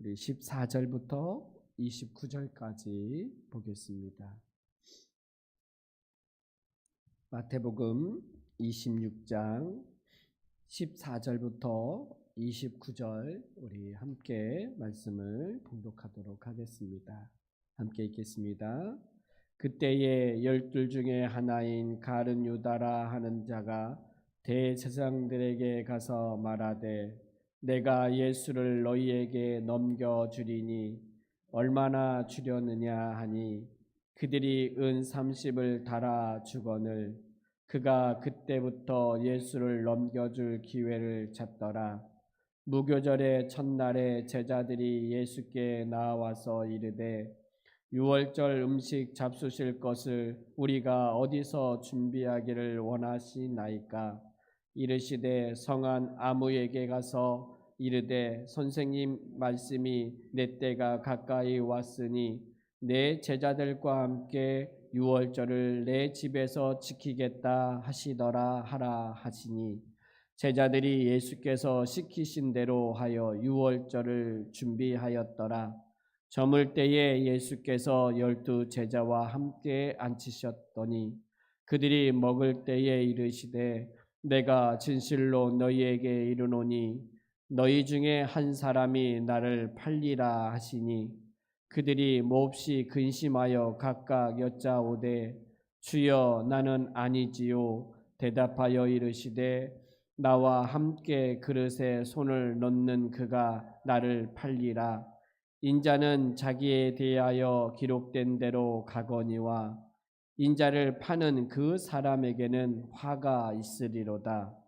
우리 14절부터 29절까지 보겠습니다. 마태복음 26장 14절부터 29절 우리 함께 말씀을 봉독하도록 하겠습니다. 함께 읽겠습니다. 그때에 12 중에 하나인 가룟 유다라 하는 자가 대제사장들에게 가서 말하되 내가 예수를 너희에게 넘겨주리니 얼마나 주려느냐 하니 그들이 은 30을 달아 주거늘 그가 그때부터 예수를 넘겨줄 기회를 찾더라. 무교절의 첫날에 제자들이 예수께 나와서 이르되 유월절 음식 잡수실 것을 우리가 어디서 준비하기를 원하시나이까? 이르시되 성한 아무에게 가서 이르되 선생님 말씀이 내 때가 가까이 왔으니 내 제자들과 함께 유월절을 내 집에서 지키겠다 하시더라 하라 하시니 제자들이 예수께서 시키신 대로 하여 유월절을 준비하였더라. 저물 때에 예수께서 12 제자와 함께 앉히셨더니 그들이 먹을 때에 이르시되 내가 진실로 너희에게 이르노니 너희 중에 한 사람이 나를 팔리라 하시니 그들이 몹시 근심하여 각각 여짜오되 주여 나는 아니지요. 대답하여 이르시되 나와 함께 그릇에 손을 넣는 그가 나를 팔리라. 인자는 자기에 대하여 기록된 대로 가거니와 인자를 파는 그 사람에게는 화가 있으리로다.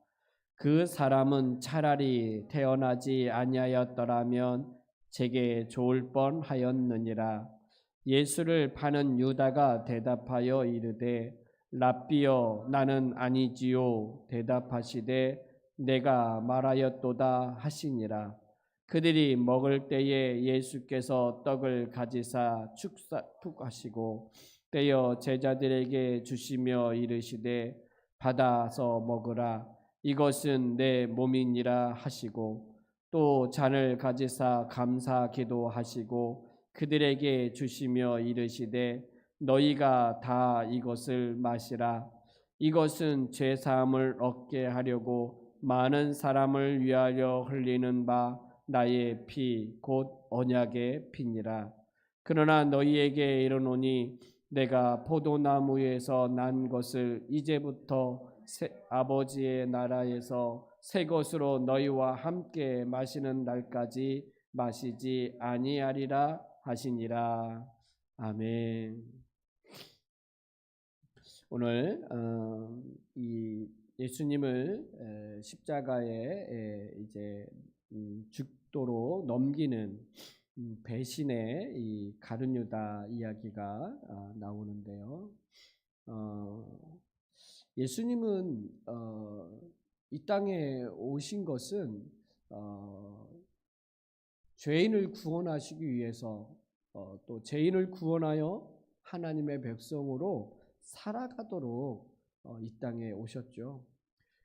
그 사람은 차라리 태어나지 아니하였더라면 제게 좋을 뻔하였느니라. 예수를 파는 유다가 대답하여 이르되 랍비여 나는 아니지요. 대답하시되 내가 말하였도다 하시니라. 그들이 먹을 때에 예수께서 떡을 가지사 축하시고 떼어 제자들에게 주시며 이르시되 받아서 먹으라. 이것은 내 몸이니라 하시고 또 잔을 가지사 감사 기도하시고 그들에게 주시며 이르시되 너희가 다 이것을 마시라. 이것은 죄사함을 얻게 하려고 많은 사람을 위하여 흘리는 바 나의 피 곧 언약의 피니라. 그러나 너희에게 이르노니 내가 포도나무에서 난 것을 이제부터 아버지의 나라에서 새 것으로 너희와 함께 마시는 날까지 마시지 아니하리라 하시니라. 아멘. 오늘 이 예수님을 십자가에 이제 죽도록 넘기는 배신의 이 가룟 유다 이야기가 나오는데요. 예수님은 이 땅에 오신 것은 죄인을 구원하시기 위해서 또 죄인을 구원하여 하나님의 백성으로 살아가도록 이 땅에 오셨죠.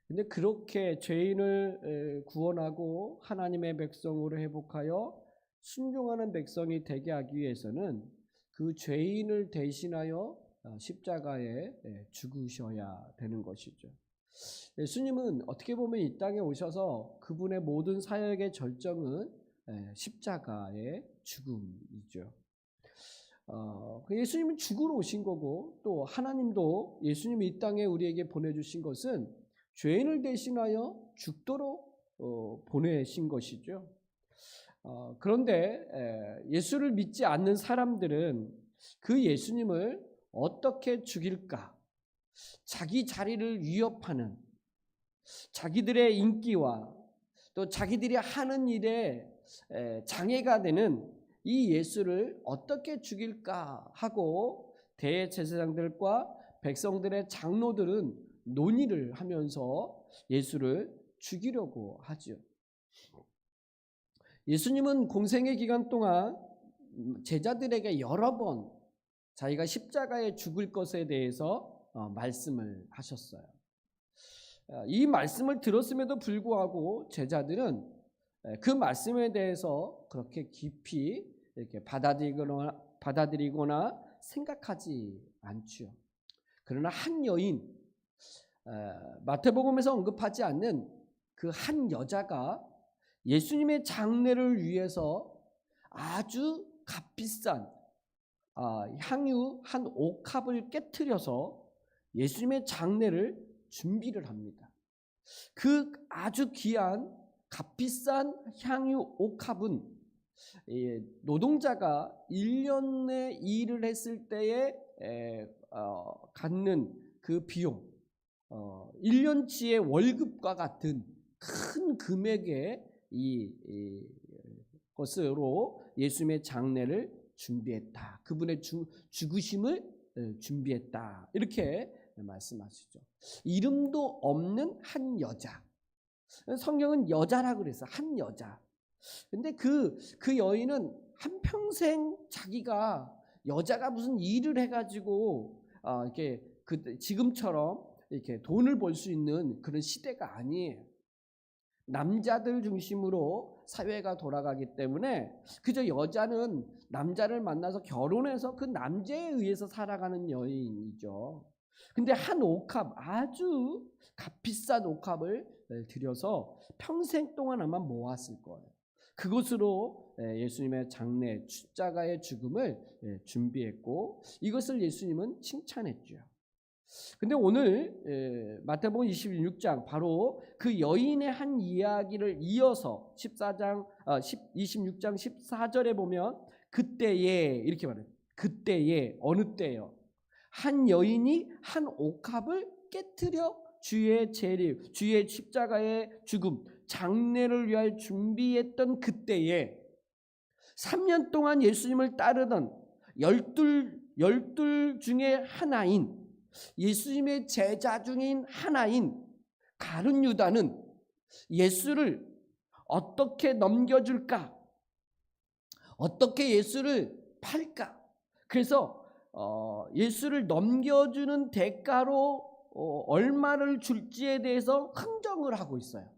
근데 그렇게 죄인을 구원하고 하나님의 백성으로 회복하여 순종하는 백성이 되게 하기 위해서는 그 죄인을 대신하여 십자가에 죽으셔야 되는 것이죠. 예수님은 어떻게 보면 이 땅에 오셔서 그분의 모든 사역의 절정은 십자가의 죽음이죠. 예수님은 죽으러 오신 거고 또 하나님도 예수님이 이 땅에 우리에게 보내주신 것은 죄인을 대신하여 죽도록 보내신 것이죠. 그런데 예수를 믿지 않는 사람들은 그 예수님을 어떻게 죽일까? 자기 자리를 위협하는 자기들의 인기와 또 자기들이 하는 일에 장애가 되는 이 예수를 어떻게 죽일까 하고 대제사장들과 백성들의 장로들은 논의를 하면서 예수를 죽이려고 하죠. 예수님은 공생의 기간 동안 제자들에게 여러 번 자기가 십자가에 죽을 것에 대해서 말씀을 하셨어요. 이 말씀을 들었음에도 불구하고 제자들은 그 말씀에 대해서 그렇게 깊이 이렇게 받아들이거나 생각하지 않죠. 그러나 한 여인, 마태복음에서 언급하지 않는 그 한 여자가 예수님의 장례를 위해서 아주 값비싼 향유 한 옥합을 깨트려서 예수님의 장례를 준비를 합니다. 그 아주 귀한 값비싼 향유 옥합은 노동자가 1년에 일을 했을 때에 갖는 그 비용, 1년치의 월급과 같은 큰 금액의 이 것으로 예수님의 장례를 준비했다. 그분의 죽으심을 준비했다. 이렇게 말씀하시죠. 이름도 없는 한 여자. 성경은 여자라고 그랬어. 한 여자. 근데 그 여인은 한평생 자기가 여자가 무슨 일을 해가지고 이렇게 지금처럼 이렇게 돈을 벌 수 있는 그런 시대가 아니에요. 남자들 중심으로 사회가 돌아가기 때문에 그저 여자는 남자를 만나서 결혼해서 그 남자에 의해서 살아가는 여인이죠. 근데 한 옥합, 아주 값비싼 옥합을 들여서 평생 동안 아마 모았을 거예요. 그것으로 예수님의 장례, 십자가의 죽음을 준비했고 이것을 예수님은 칭찬했죠. 근데 오늘 마태복음 26장 바로 그 여인의 한 이야기를 이어서 26장 14절에 보면 그때에 이렇게 말해요. 그때에, 어느 때요? 한 여인이 한 옥합을 깨트려 주의 재림, 주의 십자가의 죽음, 장례를 위하여 준비했던 그때에 3년 동안 예수님을 따르던 열둘 중에 하나인 예수님의 제자 중인 하나인 가룟 유다는 예수를 어떻게 넘겨줄까? 어떻게 예수를 팔까? 그래서 예수를 넘겨주는 대가로 얼마를 줄지에 대해서 흥정을 하고 있어요.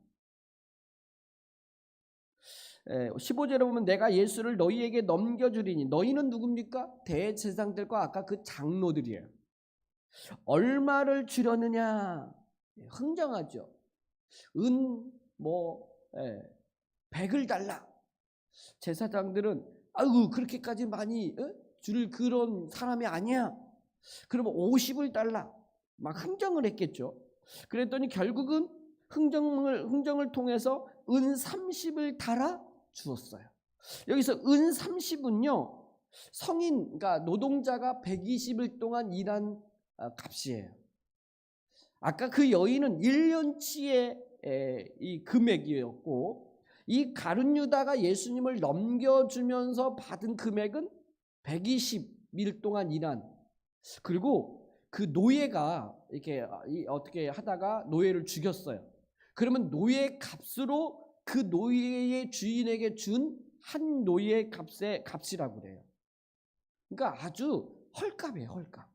15절에 보면 내가 예수를 너희에게 넘겨주리니, 너희는 누굽니까? 대제사장들과 아까 그 장로들이에요. 얼마를 주려느냐? 흥정하죠. 100을 달라. 제사장들은 아이고 그렇게까지 많이 줄 그런 사람이 아니야. 그러면 50을 달라. 막 흥정을 했겠죠. 그랬더니 결국은 흥정을 통해서 은 30을 달아 주었어요. 여기서 은 30은요 성인, 그러니까 노동자가 120일 동안 일한 값이에요. 아까 그 여인은 1년치의 이 금액이었고 이 가룟 유다가 예수님을 넘겨주면서 받은 금액은 120일 동안 일한, 그리고 그 노예가 이렇게 어떻게 하다가 노예를 죽였어요. 그러면 노예 값으로 그 노예의 주인에게 준 한 노예 값이라고 그래요. 그러니까 아주 헐값이에요, 헐값.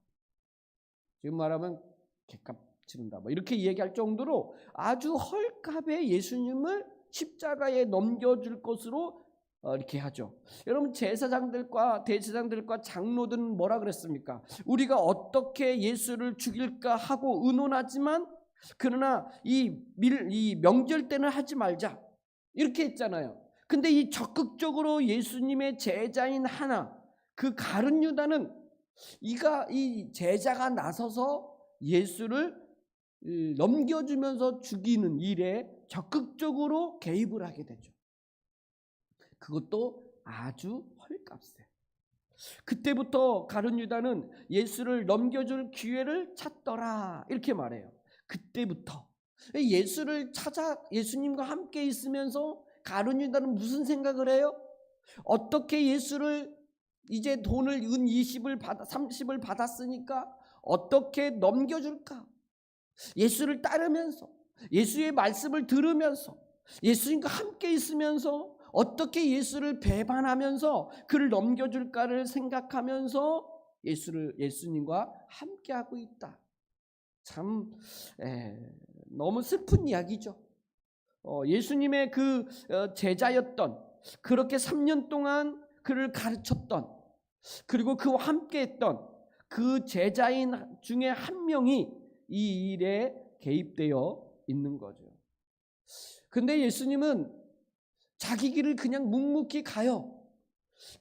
지금 말하면 객값 치른다 뭐 이렇게 얘기할 정도로 아주 헐값에 예수님을 십자가에 넘겨줄 것으로 이렇게 하죠. 여러분 제사장들과 대제사장들과 장로들은 뭐라 그랬습니까? 우리가 어떻게 예수를 죽일까 하고 의논하지만 그러나 이 명절 때는 하지 말자 이렇게 했잖아요. 근데 이 적극적으로 예수님의 제자인 하나, 그 가룟 유다는 이 제자가 나서서 예수를 넘겨주면서 죽이는 일에 적극적으로 개입을 하게 되죠. 그것도 아주 헐값에. 그때부터 가룟 유다는 예수를 넘겨줄 기회를 찾더라 이렇게 말해요. 그때부터 예수를 찾아 예수님과 함께 있으면서 가룟 유다는 무슨 생각을 해요? 어떻게 예수를 이제 돈을 은 30을 받았으니까 어떻게 넘겨줄까? 예수를 따르면서 예수의 말씀을 들으면서 예수님과 함께 있으면서 어떻게 예수를 배반하면서 그를 넘겨줄까를 생각하면서 예수님과 함께하고 있다. 참 너무 슬픈 이야기죠. 예수님의 그 제자였던, 그렇게 3년 동안 그를 가르쳤던, 그리고 그와 함께했던 그 제자인 중에 한 명이 이 일에 개입되어 있는 거죠. 근데 예수님은 자기 길을 그냥 묵묵히 가요.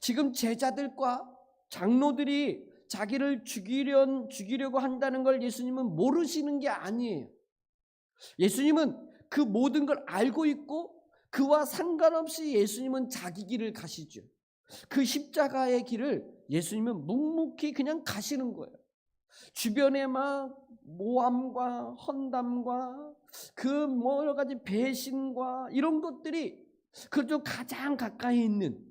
지금 제자들과 장로들이 자기를 죽이려고 한다는 걸 예수님은 모르시는 게 아니에요. 예수님은 그 모든 걸 알고 있고 그와 상관없이 예수님은 자기 길을 가시죠. 그 십자가의 길을 예수님은 묵묵히 그냥 가시는 거예요. 주변에 막 모함과 헌담과 그 여러 가지 배신과 이런 것들이 그래도 가장 가까이 있는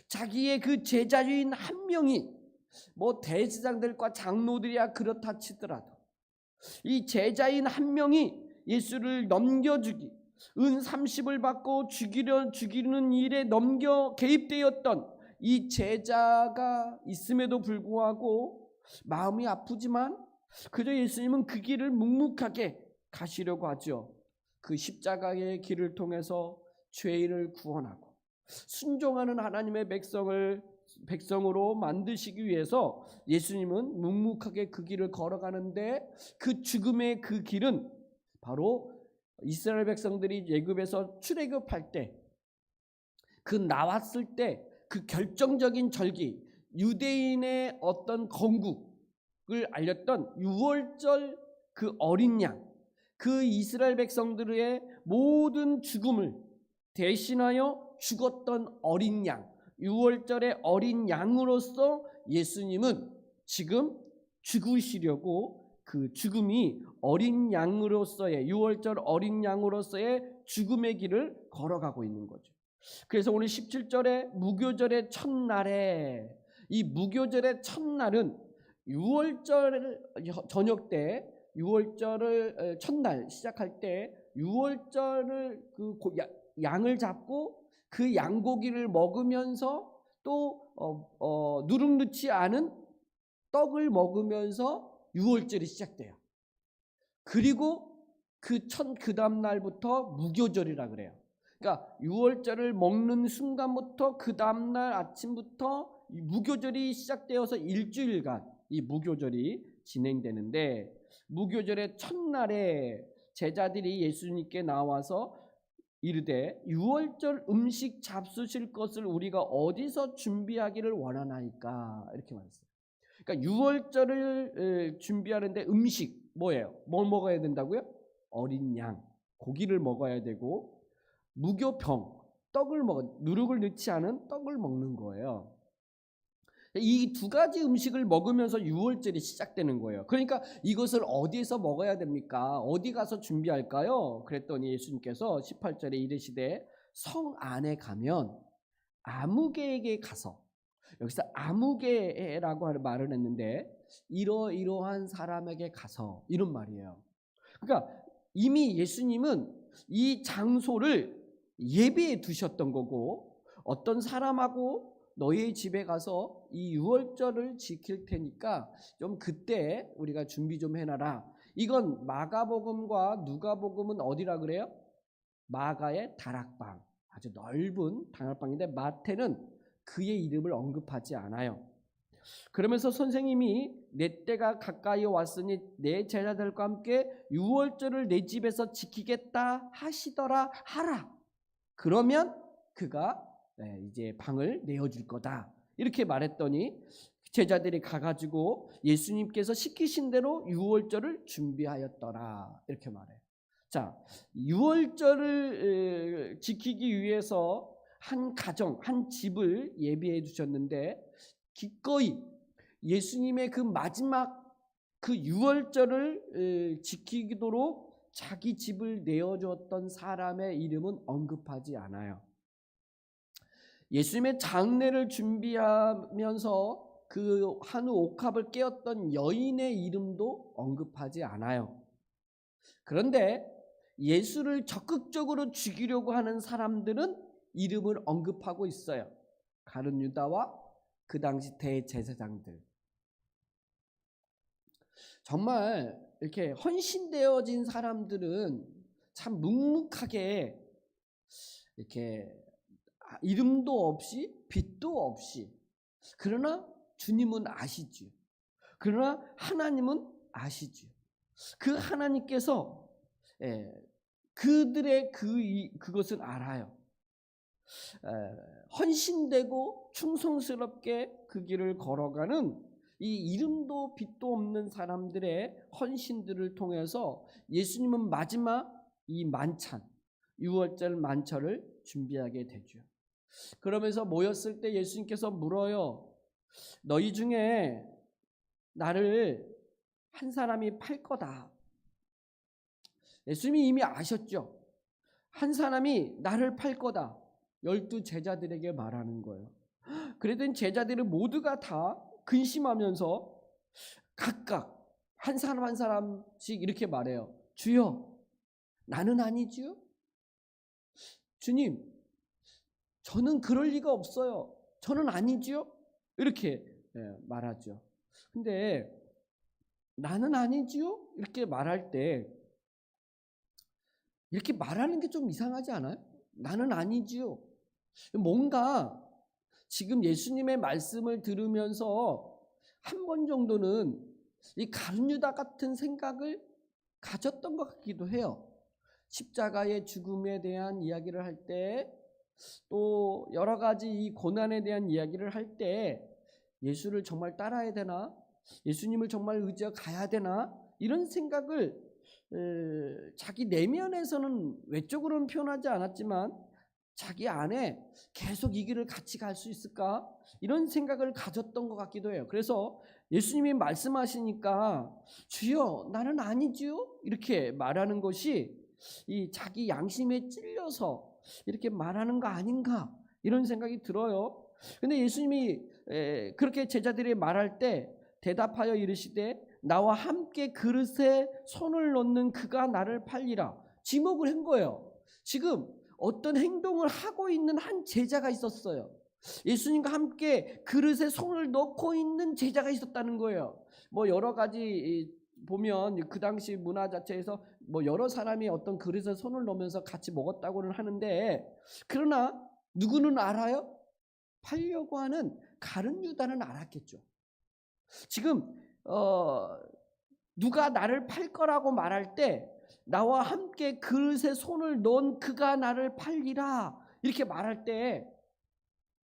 자기의 그 제자인 한 명이, 뭐 대제사장들과 장로들이야 그렇다 치더라도 이 제자인 한 명이 예수를 넘겨주기, 은 30을 받고 죽이는 일에 개입되었던 이 제자가 있음에도 불구하고 마음이 아프지만 그저 예수님은 그 길을 묵묵하게 가시려고 하죠. 그 십자가의 길을 통해서 죄인을 구원하고 순종하는 하나님의 백성으로 만드시기 위해서 예수님은 묵묵하게 그 길을 걸어가는데, 그 죽음의 그 길은 바로 이스라엘 백성들이 애굽에서 출애굽할 때, 그 나왔을 때 그 결정적인 절기, 유대인의 어떤 건국을 알렸던 유월절 그 어린 양, 그 이스라엘 백성들의 모든 죽음을 대신하여 죽었던 어린 양, 유월절의 어린 양으로서 예수님은 지금 죽으시려고 그 죽음이 어린 양으로서의, 유월절 어린 양으로서의 죽음의 길을 걸어가고 있는 거죠. 그래서 오늘 17절에 무교절의 첫날에, 이 무교절의 첫날은 유월절 저녁 때, 유월절을 첫날 시작할 때 유월절을 양을 잡고 그 양고기를 먹으면서 또 누룩 넣지 않은 떡을 먹으면서 유월절이 시작돼요. 그리고 그 다음 날부터 무교절이라 그래요. 그러니까 유월절을 먹는 순간부터 그 다음 날 아침부터 무교절이 시작되어서 일주일간 이 무교절이 진행되는데, 무교절의 첫날에 제자들이 예수님께 나와서 이르되 유월절 음식 잡수실 것을 우리가 어디서 준비하기를 원하나이까, 이렇게 말했어요. 그러니까 유월절을 준비하는데 음식 뭐예요? 뭘 먹어야 된다고요? 어린 양, 고기를 먹어야 되고, 무교병, 누룩을 넣지 않은 떡을 먹는 거예요. 이 두 가지 음식을 먹으면서 유월절이 시작되는 거예요. 그러니까 이것을 어디에서 먹어야 됩니까? 어디 가서 준비할까요? 그랬더니 예수님께서 18절에 이르시되 성 안에 가면 아무개에게 가서, 여기서 아무개라고 하는 말을 했는데 이러이러한 사람에게 가서, 이런 말이에요. 그러니까 이미 예수님은 이 장소를 예비해 두셨던 거고, 어떤 사람하고 너희 집에 가서 이 유월절을 지킬 테니까 좀 그때 우리가 준비 좀 해놔라. 이건 마가복음과 누가복음은 어디라 그래요? 마가의 다락방, 아주 넓은 다락방인데 마태는 그의 이름을 언급하지 않아요. 그러면서 선생님이 내 때가 가까이 왔으니 내 제자들과 함께 유월절을 내 집에서 지키겠다 하시더라 하라. 그러면 그가 이제 방을 내어줄 거다, 이렇게 말했더니 제자들이 가가지고 예수님께서 시키신 대로 유월절을 준비하였더라, 이렇게 말해요. 자, 유월절을 지키기 위해서 한 가정, 한 집을 예비해 주셨는데, 기꺼이 예수님의 그 마지막 그 유월절을 지키도록 자기 집을 내어주었던 사람의 이름은 언급하지 않아요. 예수님의 장례를 준비하면서 그 한우 옥합을 깨었던 여인의 이름도 언급하지 않아요. 그런데 예수를 적극적으로 죽이려고 하는 사람들은 이름을 언급하고 있어요. 가룟 유다와 그 당시 대제사장들. 정말 이렇게 헌신되어진 사람들은 참 묵묵하게 이렇게 이름도 없이 빛도 없이, 그러나 주님은 아시지요. 그러나 하나님은 아시지요. 그 하나님께서 그들의 그것을 알아요. 헌신되고 충성스럽게 그 길을 걸어가는 이 이름도 빛도 없는 사람들의 헌신들을 통해서 예수님은 마지막 이 만찬, 6월절 만찬을 준비하게 되죠. 그러면서 모였을 때 예수님께서 물어요. 너희 중에 나를 한 사람이 팔 거다. 예수님이 이미 아셨죠. 한 사람이 나를 팔 거다. 12 제자들에게 말하는 거예요. 그랬더니 제자들이 모두가 다 근심하면서 각각 한 사람 한 사람씩 이렇게 말해요. 주여, 나는 아니지요? 주님, 저는 그럴 리가 없어요. 저는 아니지요? 이렇게 말하죠. 근데 나는 아니지요? 이렇게 말할 때 이렇게 말하는 게 좀 이상하지 않아요? 나는 아니지요. 뭔가 지금 예수님의 말씀을 들으면서 한 번 정도는 이 가룟유다 같은 생각을 가졌던 것 같기도 해요. 십자가의 죽음에 대한 이야기를 할 때, 또 여러 가지 이 고난에 대한 이야기를 할 때 예수를 정말 따라야 되나? 예수님을 정말 의지하고 가야 되나? 이런 생각을 자기 내면에서는 외적으로는 표현하지 않았지만 자기 안에 계속 이 길을 같이 갈 수 있을까? 이런 생각을 가졌던 것 같기도 해요. 그래서 예수님이 말씀하시니까 주여, 나는 아니지요? 이렇게 말하는 것이 이 자기 양심에 찔려서 이렇게 말하는 거 아닌가? 이런 생각이 들어요. 근데 예수님이 그렇게 제자들이 말할 때 대답하여 이르시되 나와 함께 그릇에 손을 넣는 그가 나를 팔리라. 지목을 한 거예요. 지금 어떤 행동을 하고 있는 한 제자가 있었어요. 예수님과 함께 그릇에 손을 넣고 있는 제자가 있었다는 거예요. 뭐 여러 가지 보면 그 당시 문화 자체에서 뭐 여러 사람이 어떤 그릇에 손을 넣으면서 같이 먹었다고는 하는데, 그러나 누구는 알아요? 팔려고 하는 가룟유다는 알았겠죠. 지금 누가 나를 팔 거라고 말할 때 나와 함께 그릇에 손을 넣은 그가 나를 팔리라 이렇게 말할 때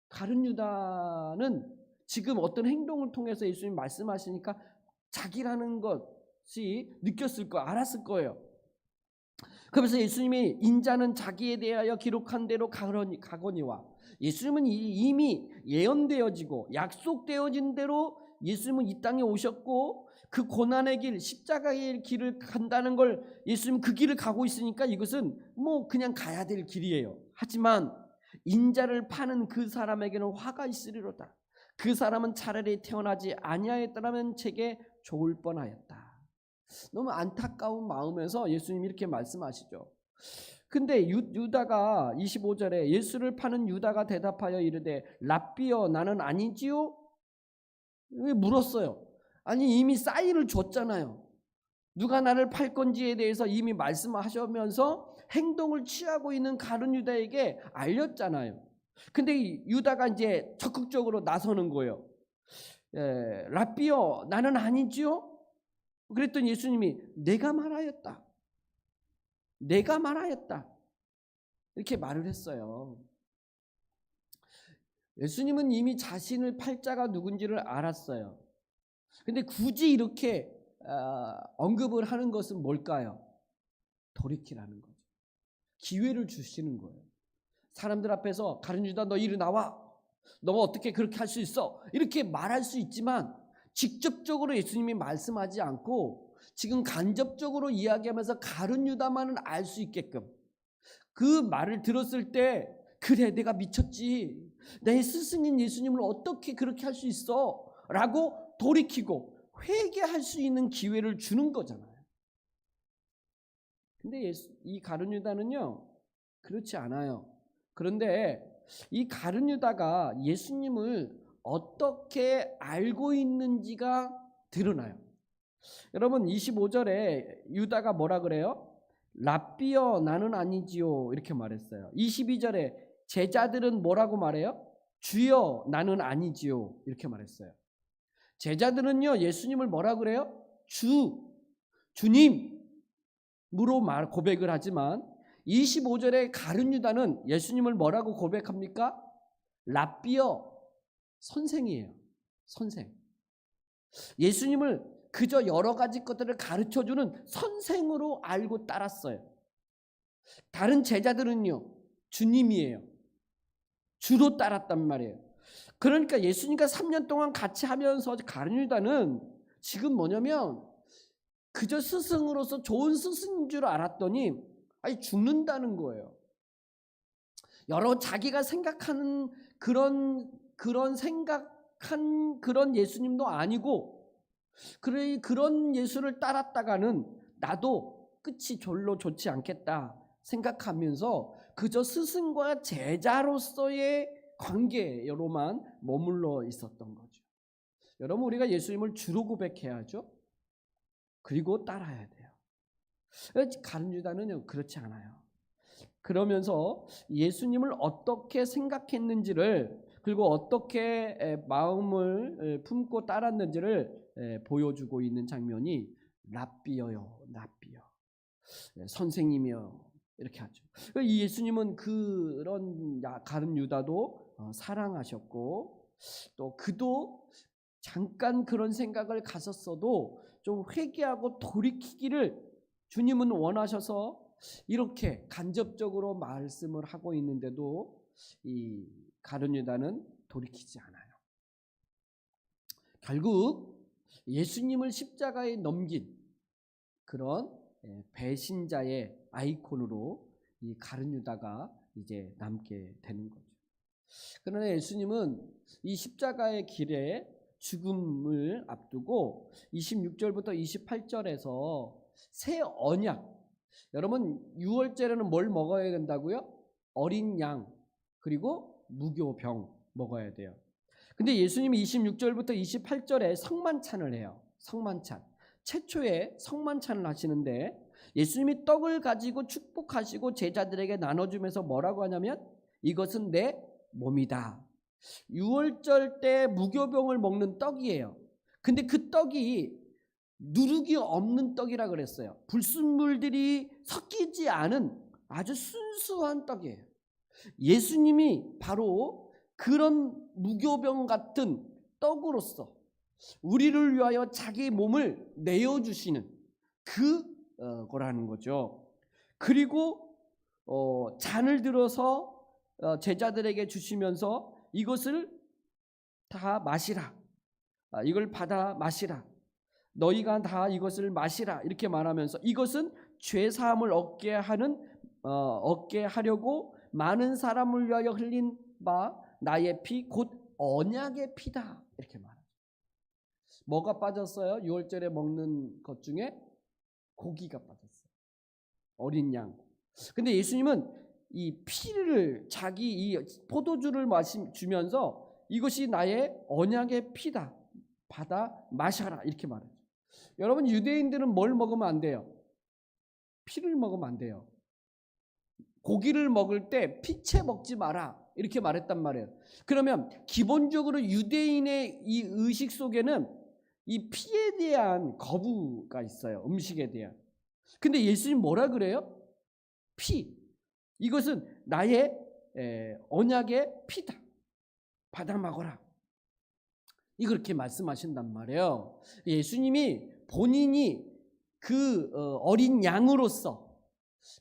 가룟유다는 지금 어떤 행동을 통해서 예수님 말씀하시니까 자기라는 것이 느꼈을 거예요. 알았을 거예요. 그래서 예수님이 인자는 자기에 대하여 기록한 대로 가거니와, 예수님은 이미 예언되어지고 약속되어진 대로 예수님은 이 땅에 오셨고 그 고난의 길, 십자가의 길을 간다는 걸 예수님은 그 길을 가고 있으니까 이것은 뭐 그냥 가야 될 길이에요. 하지만 인자를 파는 그 사람에게는 화가 있으리로다. 그 사람은 차라리 태어나지 아니하였더라면 제게 좋을 뻔하였다. 너무 안타까운 마음에서 예수님이 이렇게 말씀하시죠. 근데 유다가 25절에 예수를 파는 유다가 대답하여 이르되 랍비여, 나는 아니지요? 왜 물었어요? 아니 이미 사인을 줬잖아요. 누가 나를 팔 건지에 대해서 이미 말씀하시면서 행동을 취하고 있는 가룟유다에게 알렸잖아요. 근데 유다가 이제 적극적으로 나서는 거예요. 랍비여, 나는 아니지요? 그랬더니 예수님이 내가 말하였다. 내가 말하였다. 이렇게 말을 했어요. 예수님은 이미 자신을 팔 자가 누군지를 알았어요. 근데 굳이 이렇게 언급을 하는 것은 뭘까요? 돌이키라는 거죠. 기회를 주시는 거예요. 사람들 앞에서 가룟유다, 너 이리 나와. 너가 어떻게 그렇게 할 수 있어? 이렇게 말할 수 있지만 직접적으로 예수님이 말씀하지 않고 지금 간접적으로 이야기하면서 가룟유다만은 알 수 있게끔 그 말을 들었을 때, 그래 내가 미쳤지, 내 스승인 예수님을 어떻게 그렇게 할 수 있어? 라고 돌이키고 회개할 수 있는 기회를 주는 거잖아요. 근데 이 가룟유다는요 그렇지 않아요. 그런데 이 가룟유다가 예수님을 어떻게 알고 있는지가 드러나요. 여러분 25절에 유다가 뭐라 그래요? 랍비여 나는 아니지요 이렇게 말했어요. 22절에 제자들은 뭐라고 말해요? 주여 나는 아니지요 이렇게 말했어요. 제자들은요 예수님을 뭐라 그래요? 주님으로 고백을 하지만 25절에 가룟 유다는 예수님을 뭐라고 고백합니까? 랍비여 선생이에요. 선생. 예수님을 그저 여러 가지 것들을 가르쳐주는 선생으로 알고 따랐어요. 다른 제자들은요 주님이에요. 주로 따랐단 말이에요. 그러니까 예수님과 3년 동안 같이 하면서 가룟 유다는 지금 뭐냐면 그저 스승으로서 좋은 스승인 줄 알았더니 아니 죽는다는 거예요. 여러 자기가 생각하는 그런 생각한 그런 예수님도 아니고 그런 예수를 따랐다가는 나도 끝이 별로 좋지 않겠다 생각하면서 그저 스승과 제자로서의 관계로만 머물러 있었던 거죠. 여러분 우리가 예수님을 주로 고백해야죠. 그리고 따라야 돼요. 가룟 유다는 그렇지 않아요. 그러면서 예수님을 어떻게 생각했는지를 그리고 어떻게 마음을 품고 따랐는지를 보여주고 있는 장면이 랍비여요, 랍비여, 선생님이여 이렇게 하죠. 이 예수님은 그런 가룟 유다도 사랑하셨고 또 그도 잠깐 그런 생각을 가졌어도 좀 회개하고 돌이키기를 주님은 원하셔서 이렇게 간접적으로 말씀을 하고 있는데도 이 가룟 유다는 돌이키지 않아요. 결국 예수님을 십자가에 넘긴 그런 배신자의 아이콘으로 이 가룟 유다가 이제 남게 되는 거죠. 그러나 예수님은 이 십자가의 길에 죽음을 앞두고 26절부터 28절에서 새 언약, 여러분 유월절에는 뭘 먹어야 된다고요? 어린 양 그리고 무교병 먹어야 돼요. 근데 예수님이 26절부터 28절에 성만찬을 해요. 성만찬. 최초에 성만찬을 하시는데 예수님이 떡을 가지고 축복하시고 제자들에게 나눠주면서 뭐라고 하냐면 이것은 내 몸이다. 유월절 때 무교병을 먹는 떡이에요. 근데 그 떡이 누룩이 없는 떡이라 그랬어요. 불순물들이 섞이지 않은 아주 순수한 떡이에요. 예수님이 바로 그런 무교병 같은 떡으로서 우리를 위하여 자기 몸을 내어주시는 그거라는 거죠. 그리고 잔을 들어서 제자들에게 주시면서 이것을 다 마시라. 이걸 받아 마시라. 너희가 다 이것을 마시라. 이렇게 말하면서 이것은 죄 사함을 얻게 하려고 많은 사람을 위하여 흘린 바 나의 피 곧 언약의 피다. 이렇게 말하죠. 뭐가 빠졌어요? 유월절에 먹는 것 중에 고기가 빠졌어요. 어린 양. 근데 예수님은 이 피를 자기 이 포도주를 주면서 이것이 나의 언약의 피다. 받아 마셔라. 이렇게 말해요. 여러분 유대인들은 뭘 먹으면 안 돼요? 피를 먹으면 안 돼요. 고기를 먹을 때 피채 먹지 마라. 이렇게 말했단 말이에요. 그러면 기본적으로 유대인의 이 의식 속에는 이 피에 대한 거부가 있어요. 음식에 대한. 근데 예수님 뭐라 그래요? 피. 이것은 나의 언약의 피다. 받아 먹어라. 이렇게 말씀하신단 말이에요. 예수님이 본인이 그 어린 양으로서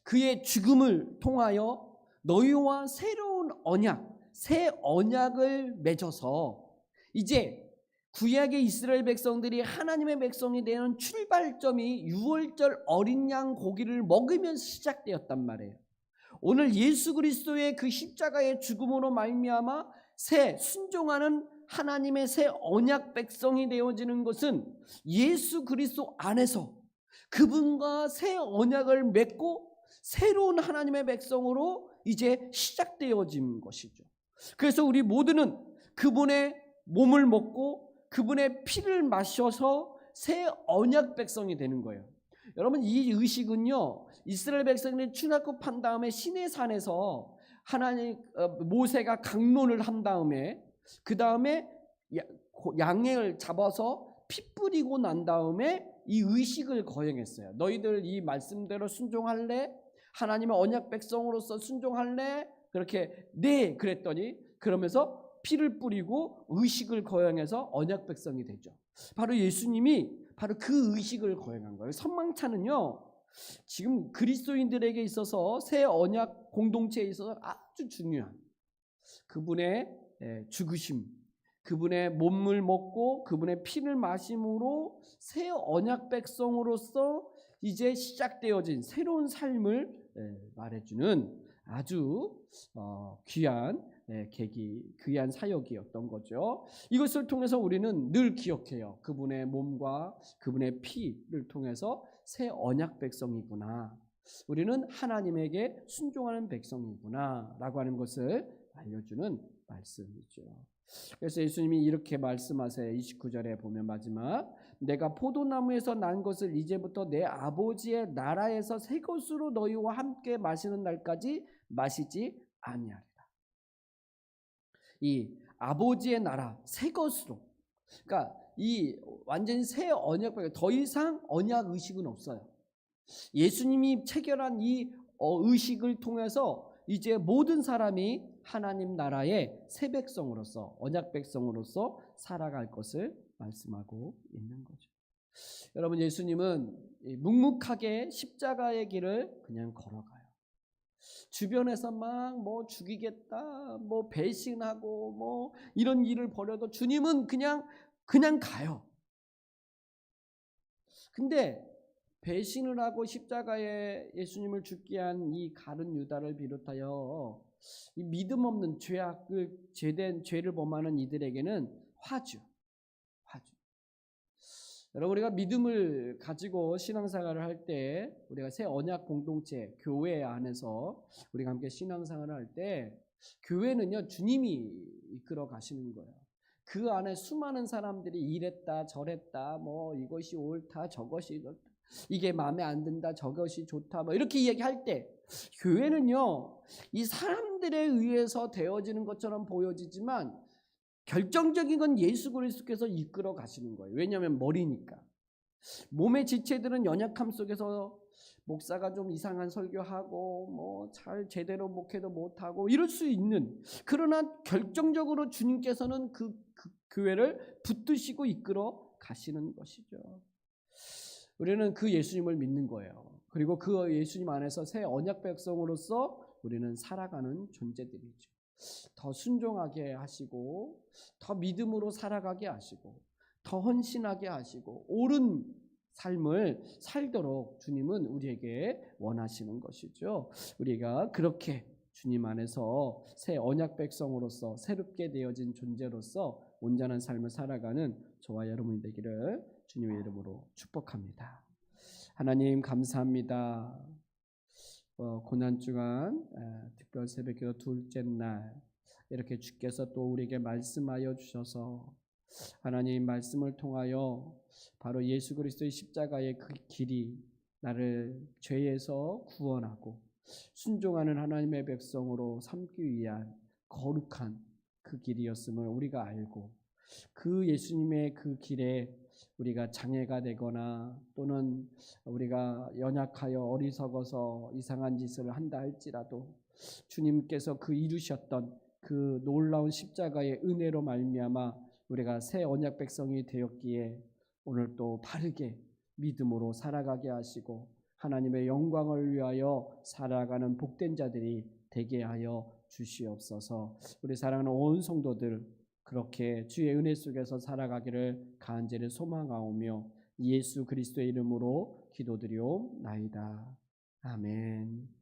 그의 죽음을 통하여 너희와 새로운 언약, 새 언약을 맺어서 이제 구약의 이스라엘 백성들이 하나님의 백성이 되는 출발점이 유월절 어린 양 고기를 먹으면서 시작되었단 말이에요. 오늘 예수 그리스도의 그 십자가의 죽음으로 말미암아 새 순종하는 하나님의 새 언약 백성이 되어지는 것은 예수 그리스도 안에서 그분과 새 언약을 맺고 새로운 하나님의 백성으로 이제 시작되어진 것이죠. 그래서 우리 모두는 그분의 몸을 먹고 그분의 피를 마셔서 새 언약 백성이 되는 거예요. 여러분 이 의식은요 이스라엘 백성들이 출애굽한 다음에 시내산에서 하나님 모세가 강론을 한 다음에 그 다음에 양을 잡아서 피 뿌리고 난 다음에 이 의식을 거행했어요. 너희들 이 말씀대로 순종할래? 하나님의 언약 백성으로서 순종할래? 그렇게 네 그랬더니 그러면서 피를 뿌리고 의식을 거행해서 언약 백성이 되죠. 바로 예수님이 바로 그 의식을 거행한 거예요. 선망차는요 지금 그리스도인들에게 있어서 새 언약 공동체에 있어서 아주 중요한 그분의 죽으심, 그분의 몸을 먹고 그분의 피를 마심으로 새 언약 백성으로서 이제 시작되어진 새로운 삶을 말해주는 아주 귀한 귀한 사역이었던 거죠. 이것을 통해서 우리는 늘 기억해요. 그분의 몸과 그분의 피를 통해서 새 언약 백성이구나. 우리는 하나님에게 순종하는 백성이구나 라고 하는 것을 알려주는 말씀이죠. 그래서 예수님이 이렇게 말씀하세요. 29절에 보면 마지막 내가 포도나무에서 난 것을 이제부터 내 아버지의 나라에서 새 것으로 너희와 함께 마시는 날까지 마시지 아니하리라. 이 아버지의 나라 새 것으로, 그러니까 이 완전히 새 언약, 더 이상 언약 의식은 없어요. 예수님이 체결한 이 의식을 통해서 이제 모든 사람이 하나님 나라의 새 백성으로서 언약 백성으로서 살아갈 것을 말씀하고 있는 거죠. 여러분 예수님은 묵묵하게 십자가의 길을 그냥 걸어가요. 주변에서 막 뭐 죽이겠다, 뭐 배신하고 뭐 이런 일을 벌여도 주님은 그냥 가요. 근데 배신을 하고 십자가에 예수님을 죽게 한 이 가룟 유다를 비롯하여 이 믿음 없는 죄를 범하는 이들에게는 화주. 여러분 우리가 믿음을 가지고 신앙생활을 할 때 우리가 새 언약 공동체 교회 안에서 우리가 함께 신앙생활을 할 때 교회는요 주님이 이끌어 가시는 거예요. 그 안에 수많은 사람들이 이랬다 저랬다 뭐 이것이 옳다 저것이 좋다 이게 마음에 안 든다 저것이 좋다 뭐 이렇게 이야기할 때 교회는요 이 사람들에 의해서 되어지는 것처럼 보여지지만 결정적인 건 예수 그리스도께서 이끌어 가시는 거예요. 왜냐하면 머리니까. 몸의 지체들은 연약함 속에서 목사가 좀 이상한 설교하고 뭐 잘 제대로 목회도 못하고 이럴 수 있는, 그러나 결정적으로 주님께서는 그 교회를 붙드시고 이끌어 가시는 것이죠. 우리는 그 예수님을 믿는 거예요. 그리고 그 예수님 안에서 새 언약 백성으로서 우리는 살아가는 존재들이죠. 더 순종하게 하시고 더 믿음으로 살아가게 하시고 더 헌신하게 하시고 옳은 삶을 살도록 주님은 우리에게 원하시는 것이죠. 우리가 그렇게 주님 안에서 새 언약 백성으로서 새롭게 되어진 존재로서 온전한 삶을 살아가는 저와 여러분이 되기를 주님의 이름으로 축복합니다. 하나님 감사합니다. 고난 주간 특별 새벽기도 둘째 날 이렇게 주께서 또 우리에게 말씀하여 주셔서 하나님 말씀을 통하여 바로 예수 그리스도의 십자가의 그 길이 나를 죄에서 구원하고 순종하는 하나님의 백성으로 삼기 위한 거룩한 그 길이었음을 우리가 알고 그 예수님의 그 길에 우리가 장애가 되거나 또는 우리가 연약하여 어리석어서 이상한 짓을 한다 할지라도 주님께서 그 이루셨던 그 놀라운 십자가의 은혜로 말미암아 우리가 새 언약 백성이 되었기에 오늘 또 바르게 믿음으로 살아가게 하시고 하나님의 영광을 위하여 살아가는 복된 자들이 되게 하여 주시옵소서. 우리 사랑하는 온 성도들 그렇게 주의 은혜 속에서 살아가기를 간절히 소망하오며 예수 그리스도의 이름으로 기도드리옵나이다. 아멘.